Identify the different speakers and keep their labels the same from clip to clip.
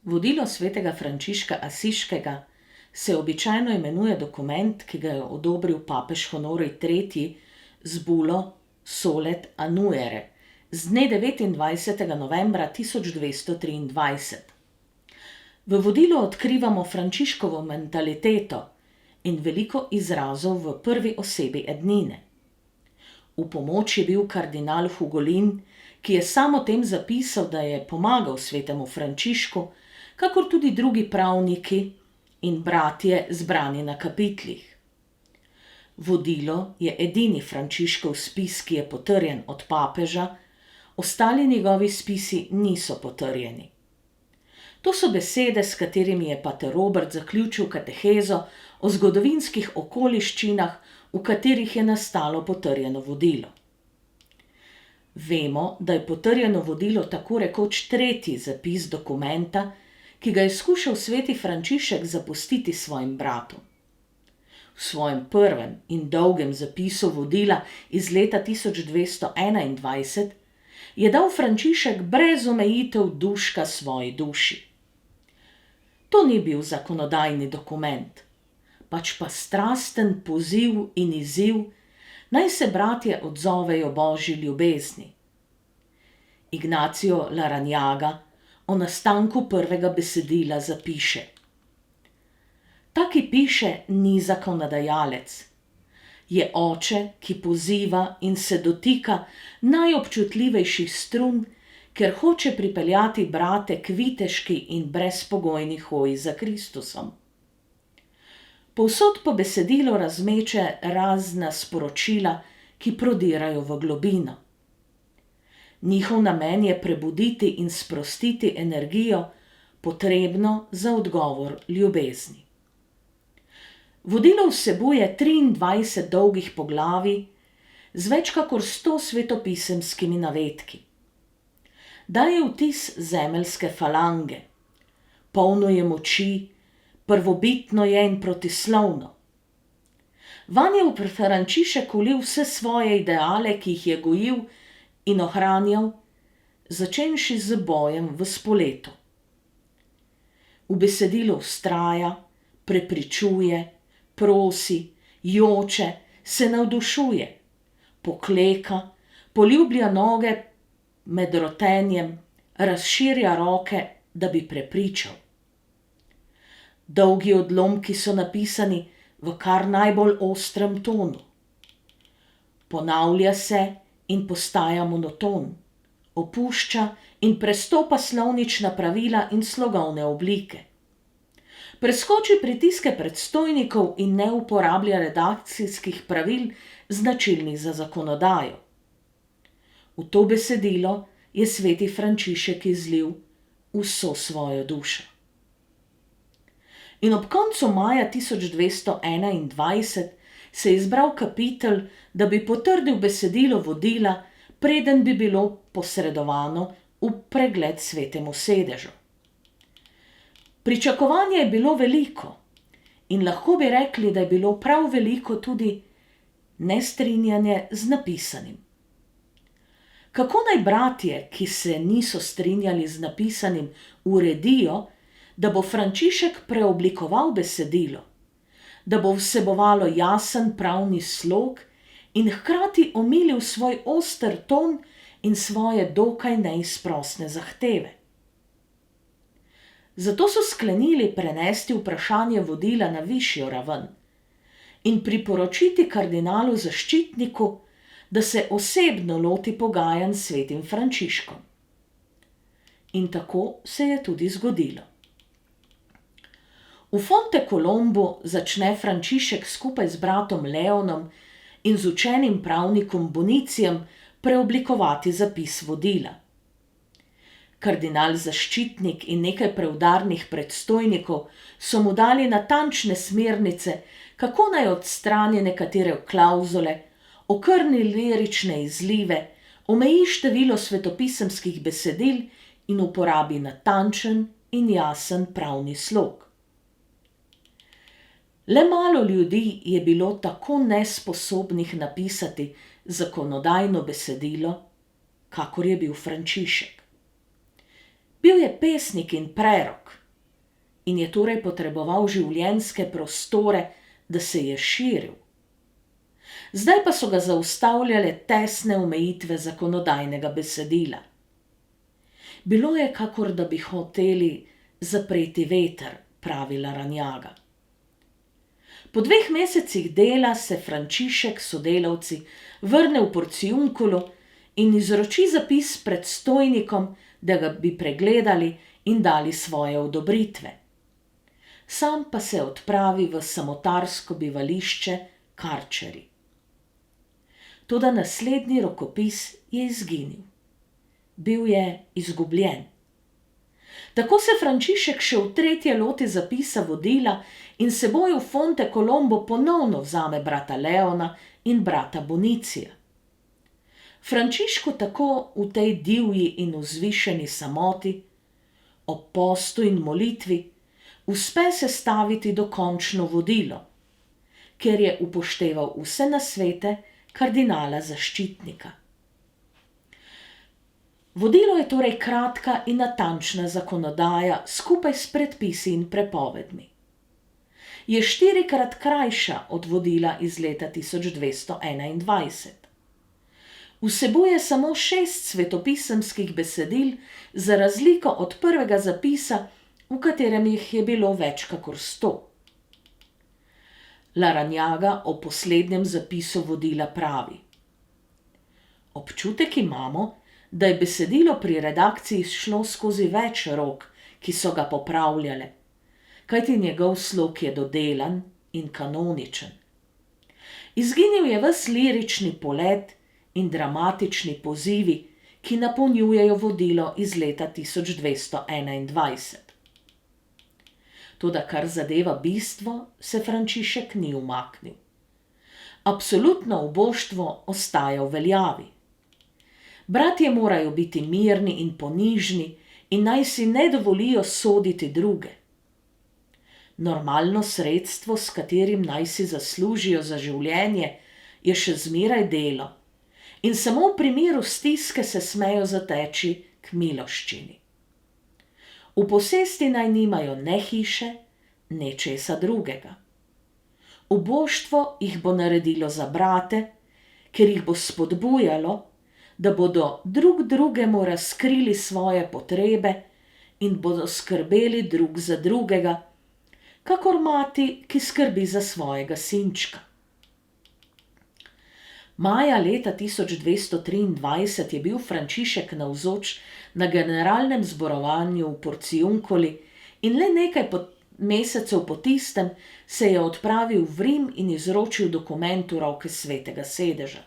Speaker 1: Vodilo svetega Frančiška Asiškega se običajno imenuje dokument, ki ga je odobril papež Honorij III. Z bulo Solet Annuere z dne 29. novembra 1223. V vodilu odkrivamo Frančiškovo mentaliteto in veliko izrazov v prvi osebi ednine. V pomoč je bil kardinal Hugolin, ki je sam o tem zapisal, da je pomagal svetemu Frančišku, kakor tudi drugi pravniki in bratje zbrani na kapitlih. Vodilo je edini Frančiškov spis, ki je potrjen od papeža, ostali njegovi spisi niso potrjeni. To so besede, s katerimi je pater Robert zaključil katehezo o zgodovinskih okoliščinah, v katerih je nastalo potrjeno vodilo. Vemo, da je potrjeno vodilo tako rekoč tretji zapis dokumenta, ki ga je skušal sveti Frančišek zapustiti svojim bratom. V svojem prvem in dolgem zapisu vodila iz leta 1221 je dal Frančišek brez omejitev duška svoji duši. To ni bil zakonodajni dokument, pač pa strasten poziv in izziv, naj se bratje odzovejo Božji ljubezni. Ignacio Larrañaga o nastanku prvega besedila zapiše: Ta, ki piše, ni zakonodajalec. Je oče, ki poziva in se dotika najobčutljivejših strun, ker hoče pripeljati brate k viteški in brezpogojni hoji za Kristusom. Povsod po besedilu razmeče razna sporočila, ki prodirajo v globino. Njihov namen je prebuditi in sprostiti energijo, potrebno za odgovor ljubezni. Vodilo vsebuje 23 dolgih poglavij z več kakor 100 svetopisemskimi navedki. Daje vtis zemeljske falange, polno je moči, prvobitno je in protislovno. Vanje je Frančišek vlil vse svoje ideale, ki jih je gojil in ohranjal, začenši z bojem v spoletu. V besedilu vztraja, prepričuje, prosi, joče, se navdušuje, pokleka, poljublja noge med rotenjem, razširja roke, da bi prepričal. Dolgi odlomki so napisani v kar najbolj ostrem tonu. Ponavlja se in postaja monoton, opušča in prestopa slovnična pravila in slogovne oblike. Preskoči pritiske predstojnikov in ne uporablja redakcijskih pravil, značilnih za zakonodajo. V to besedilo je sveti Frančišek izlil vso svojo dušo. In ob koncu maja 1221 se je izbral kapitel, da bi potrdil besedilo vodila, preden bi bilo posredovano v pregled svetemu sedežu. Pričakovanje je bilo veliko in lahko bi rekli, da je bilo prav veliko tudi nestrinjanje z napisanim. Kako naj bratje, ki se niso strinjali z napisanim, uredijo, da bo Frančišek preoblikoval besedilo, da bo vsebovalo jasen pravni slog in hkrati omilil svoj oster ton in svoje dokaj neizprosne zahteve. Zato so sklenili prenesti vprašanje vodila na višjo raven in priporočiti kardinalu zaščitniku, da se osebno loti pogajanj s svetim Frančiškom. In tako se je tudi zgodilo. V Fonte Colombo začne Frančišek skupaj z bratom Leonom in z učenim pravnikom Bonicijem preoblikovati zapis vodila. Kardinal zaščitnik in nekaj preudarnih predstojnikov so mu dali natančne smernice, kako naj odstrani nekatere klavzule, okrni lirične izlive, omeji število svetopisemskih besedil in uporabi natančen in jasen pravni slog. Le malo ljudi je bilo tako nesposobnih napisati zakonodajno besedilo, kakor je bil Frančišek. Bil je pesnik in prerok, in je torej potreboval življenjske prostore, da se je širil. Zdaj pa so ga zaustavljale tesne omejitve zakonodajnega besedila. Bilo je, kakor da bi hoteli zapreti veter, pravi Larrañaga. Po 2 mesecih dela se Frančišek s sodelavci vrne v Porciuncolo in izroči zapis predstojnikom, da ga bi pregledali in dali svoje odobritve. Sam pa se odpravi v samotarsko bivališče Karčeri. Toda naslednji rokopis je izginil. Bil je izgubljen. Tako se Frančišek še v tretje loti zapisa vodila in s seboj v Fonte Colombo ponovno vzame brata Leona in brata Bonicija. Frančišku tako v tej divji in vzvišeni samoti, ob postu in molitvi, uspe sestaviti dokončno vodilo, ker je upošteval vse nasvete kardinala zaščitnika. Vodilo je torej kratka in natančna zakonodaja skupaj s predpisi in prepovedmi. Je 4-krat krajša od vodila iz leta 1221. Vsebuje samo 6 svetopisemskih besedil, za razliko od prvega zapisa, v katerem jih je bilo več kakor 100. Larrañaga o poslednjem zapisu vodila pravi: občutek imamo, da je besedilo pri redakciji šlo skozi več rok, ki so ga popravljale, kajti njegov slog je dodelan in kanoničen. Izginil je ves lirični polet in dramatični pozivi, ki napolnjujejo vodilo iz leta 1221. Toda kar zadeva bistvo, se Frančišek ni umaknil. Absolutno uboštvo ostaja v veljavi. Bratje morajo biti mirni in ponižni in naj si ne dovolijo soditi druge. Normalno sredstvo, s katerim naj si zaslužijo za življenje, je še zmeraj delo in samo v primeru stiske se smejo zateči k miloščini. V posesti naj nimajo ne hiše, ne česa drugega. Uboštvo jih bo naredilo za brate, ker jih bo spodbujalo, da bodo drug drugemu razkrili svoje potrebe in bodo skrbeli drug za drugega, kakor mati, ki skrbi za svojega sinčka. Maja leta 1223 je bil Frančišek navzoč na generalnem zborovanju v Porciuncoli in le nekaj mesecev po tistem se je odpravil v Rim in izročil dokument v roke svetega sedeža.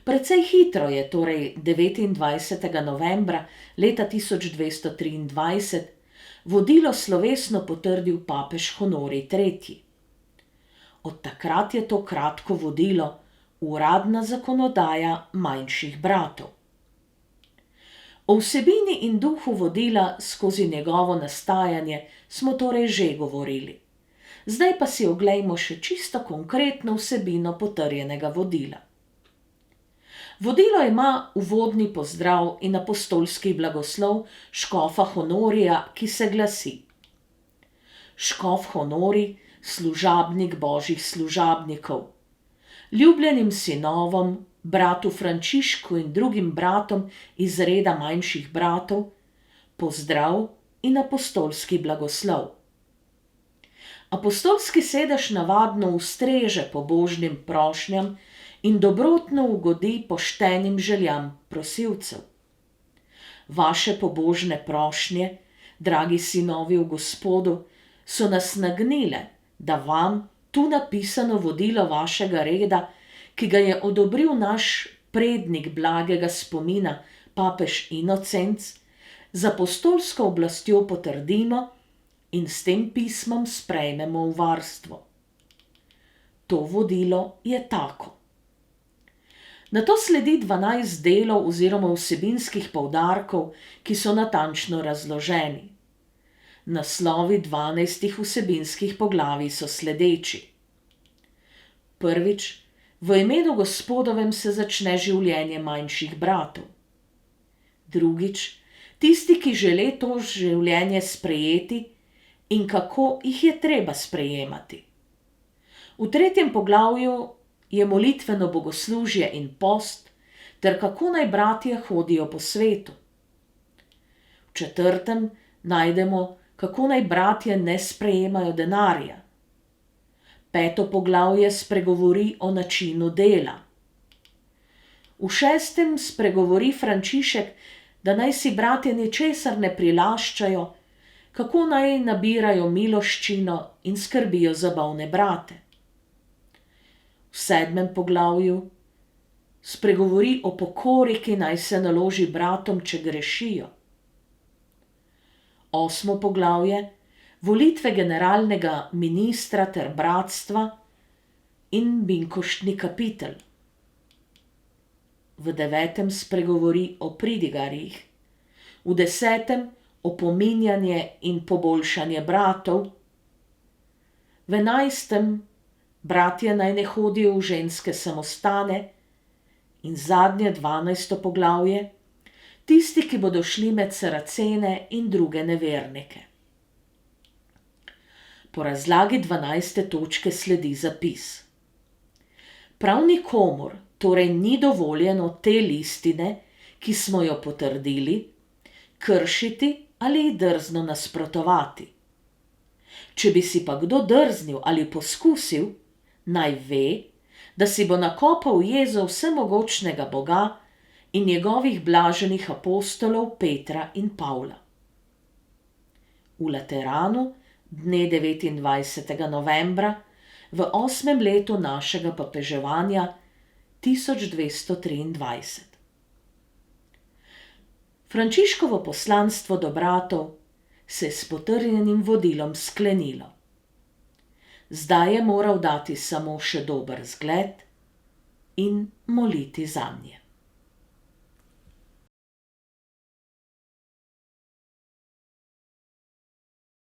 Speaker 1: Precej hitro je, torej 29. novembra leta 1223, vodilo slovesno potrdil papež Honorij III. Od takrat je to kratko vodilo uradna zakonodaja manjših bratov. O vsebini in duhu vodila skozi njegovo nastajanje smo torej že govorili. Zdaj pa si oglejmo še čisto konkretno vsebino potrjenega vodila. Vodilo ima uvodni pozdrav in apostolski blagoslov škofa Honorija, ki se glasi: Škof Honorij, služabnik božjih služabnikov, ljubljenim sinovom, bratu Frančišku in drugim bratom iz reda manjših bratov, pozdrav in apostolski blagoslov. Apostolski sedež navadno ustreže pobožnim prošnjam in dobrotno ugodi poštenim željam prosilcev. Vaše pobožne prošnje, dragi sinovi v Gospodu, so nas nagnile, da vam tu napisano vodilo vašega reda, ki ga je odobril naš prednik blagega spomina, papež Inocenc, z apostolsko oblastjo potrdimo in s tem pismom sprejmemo v varstvo. To vodilo je tako. Nato sledi 12 delov oziroma vsebinskih poudarkov, ki so natančno razloženi. Naslovi 12 vsebinskih poglavij so sledeči. Prvič, v imenu Gospodovem se začne življenje manjših bratov. Drugič, tisti, ki žele to življenje sprejeti, in kako jih je treba sprejemati. V 3. poglavju je molitveno bogoslužje in post, ter kako naj bratje hodijo po svetu. V 4. najdemo, kako naj bratje ne sprejemajo denarja. 5. poglavje spregovori o načinu dela. V 6. spregovori Frančišek, da naj si bratje ničesar ne prilaščajo, kako naj nabirajo miloščino in skrbijo za bolne brate. V 7. poglavju spregovori o pokori, ki naj se naloži bratom, če grešijo. 8. poglavje volitve generalnega ministra ter bratstva in binkoštni kapitel. V 9. spregovori o pridigarjih, v 10. opominjanje in poboljšanje bratov, v 11. bratje naj ne hodijo v ženske samostane in zadnje 12. poglavje, tisti, ki bodo šli med Saracene in druge nevernike. Po razlagi 12. točke sledi zapis. Prav nikomur torej ni dovoljeno te listine, ki smo jo potrdili, kršiti ali ji drzno nasprotovati. Če bi si pa kdo drznil ali poskusil, naj ve, da si bo nakopal jezo vsemogočnega Boga in njegovih blaženih apostolov Petra in Pavla. V Lateranu dne 29. novembra v 8. letu našega papeževanja 1223. Frančiškovo poslanstvo do bratov se je s potrjenim vodilom sklenilo. Zdaj je moral dati samo še dober zgled in moliti zanje.